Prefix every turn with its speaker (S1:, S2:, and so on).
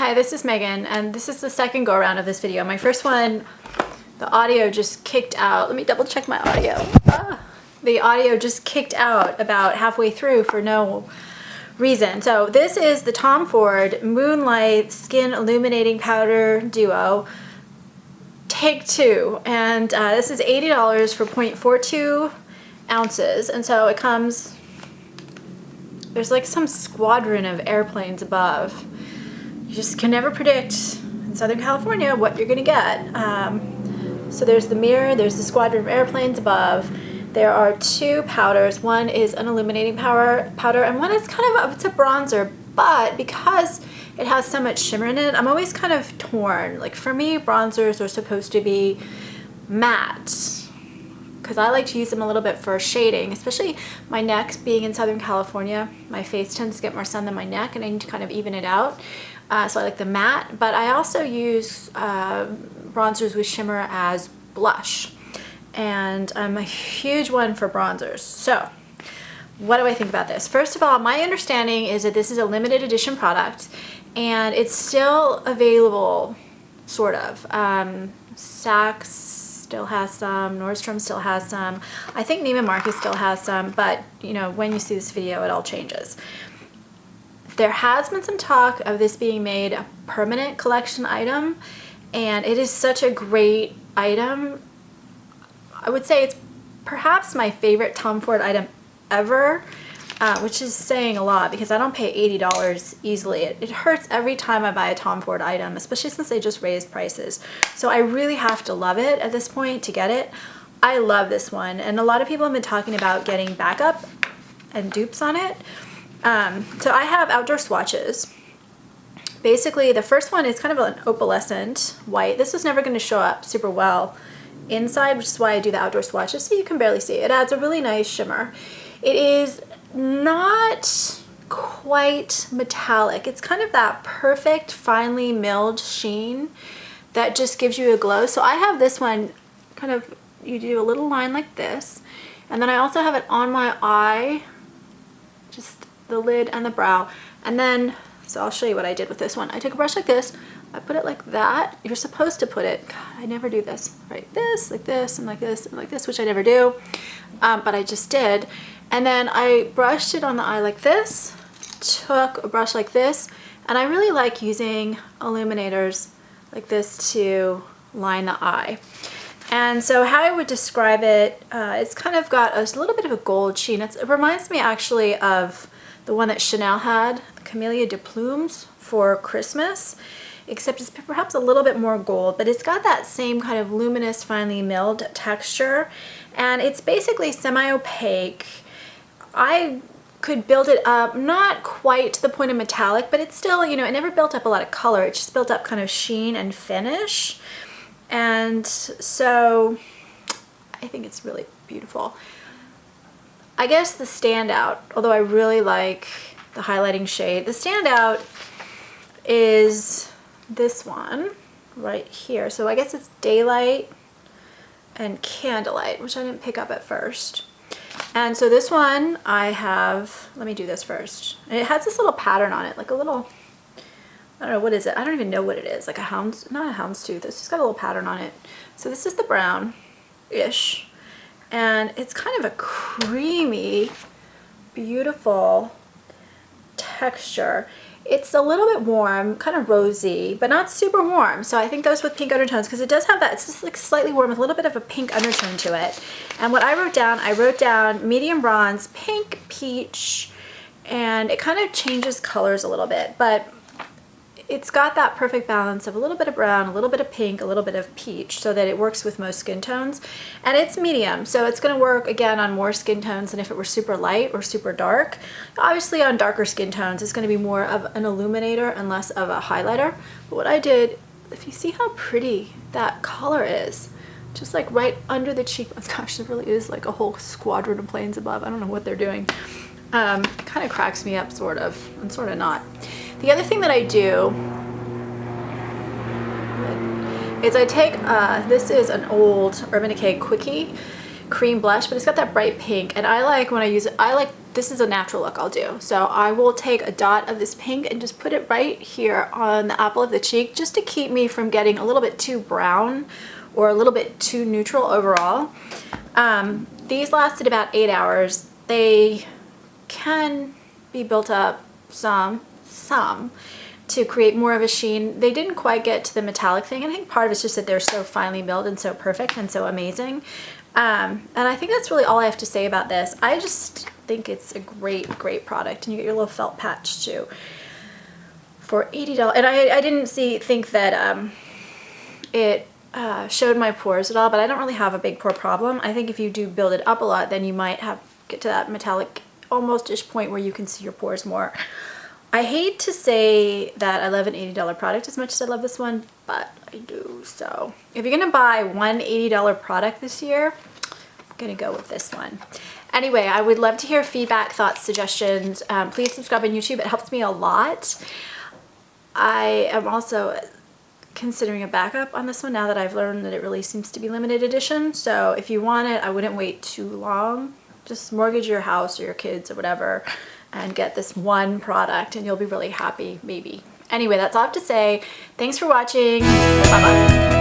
S1: Hi, this is Megan, and this is the second go around of this video. My first one, the audio just kicked out. Let me double check my audio. The audio just kicked out about halfway through for no reason. So this is the Tom Ford Moodlight Skin Illuminating Powder Duo, take two. And this is $80 for 0.42 ounces. And so it comes, there's like some squadron of airplanes above. You just can never predict in Southern California what you're gonna get. So there's the mirror, there's the squadron of airplanes above. There are two powders. One is an illuminating powder, and one is kind of it's a bronzer, but because it has so much shimmer in it, I'm always kind of torn. Like for me, bronzers are supposed to be matte, because I like to use them a little bit for shading, especially my neck being in Southern California. My face tends to get more sun than my neck, and I need to kind of even it out. So I like the matte, but I also use bronzers with shimmer as blush. And I'm a huge one for bronzers. So what do I think about this? First of all, my understanding is that this is a limited edition product, and it's still available, sort of. Saks still has some, Nordstrom still has some. I think Neiman Marcus still has some, but you know, when you see this video, it all changes. There has been some talk of this being made a permanent collection item, and it is such a great item. I would say it's perhaps my favorite Tom Ford item ever, which is saying a lot because I don't pay $80 easily. It hurts every time I buy a Tom Ford item, especially since they just raised prices. So I really have to love it at this point to get it. I love this one, and a lot of people have been talking about getting backup and dupes on it. So I have outdoor swatches. Basically, the first one is kind of an opalescent white. This is never going to show up super well inside, which is why I do the outdoor swatches, so you can barely see it. It adds a really nice shimmer. It is not quite metallic. It's kind of that perfect, finely milled sheen that just gives you a glow. So I have this one, kind of, you do a little line like this, and then I also have it on my eye, just the lid and the brow. And then, so I'll show you what I did with this one. I took a brush like this, I put it like that. You're supposed to put it, God, I never do this, right? This, like this, and like this, and like this, which I never do, but I just did. And then I brushed it on the eye like this, took a brush like this, and I really like using illuminators like this to line the eye. And so how I would describe it, it's kind of got a little bit of a gold sheen. It reminds me actually of the one that Chanel had, Camellia de Plumes, for Christmas, except it's perhaps a little bit more gold, but it's got that same kind of luminous, finely milled texture, and it's basically semi-opaque. I could build it up, not quite to the point of metallic, but it's still, you know, it never built up a lot of color. It just built up kind of sheen and finish. And so I think it's really beautiful. I guess the standout, although I really like the highlighting shade, the standout is this one right here. So I guess it's Daylight and Candlelight, which I didn't pick up at first. And so this one I have, let me do this first. And it has this little pattern on it, like a little, I don't know, what is it? I don't even know what it is. Like a hound's, not a houndstooth. It's just got a little pattern on it. So this is the brown-ish. And it's kind of a creamy, beautiful texture. It's a little bit warm, kind of rosy, but not super warm. So I think those with pink undertones, because it does have that, it's just like slightly warm with a little bit of a pink undertone to it. And what I wrote down medium bronze, pink, peach, and it kind of changes colors a little bit, but it's got that perfect balance of a little bit of brown, a little bit of pink, a little bit of peach, so that it works with most skin tones. And it's medium, so it's going to work again on more skin tones than if it were super light or super dark. Obviously on darker skin tones it's going to be more of an illuminator and less of a highlighter. But what I did, if you see how pretty that color is, just like right under the cheekbones, gosh, it really is like a whole squadron of planes above. I don't know what they're doing. Kind of cracks me up, sort of, and sort of not. The other thing that I do is I take, this is an old Urban Decay Quickie cream blush, but it's got that bright pink, and I like when I use it, I like this is a natural look I'll do. So I will take a dot of this pink and just put it right here on the apple of the cheek, just to keep me from getting a little bit too brown or a little bit too neutral overall. These lasted about 8 hours. They can be built up some to create more of a sheen. They didn't quite get to the metallic thing, and I think part of it's just that they're so finely milled and so perfect and so amazing. And I think that's really all I have to say about this. I just think it's a great product, and you get your little felt patch too for $80. And I didn't think that it showed my pores at all, but I don't really have a big pore problem. I think if you do build it up a lot, then you might get to that metallic almost-ish point where you can see your pores more. I hate to say that I love an $80 product as much as I love this one, but I do. So if you're gonna buy one $80 product this year, I'm gonna go with this one. Anyway, I would love to hear feedback, thoughts, suggestions. Please subscribe on YouTube. It helps me a lot. I am also considering a backup on this one now that I've learned that it really seems to be limited edition. So if you want it, I wouldn't wait too long. Just mortgage your house or your kids or whatever and get this one product and you'll be really happy, maybe. Anyway, that's all I have to say. Thanks for watching. Bye-bye.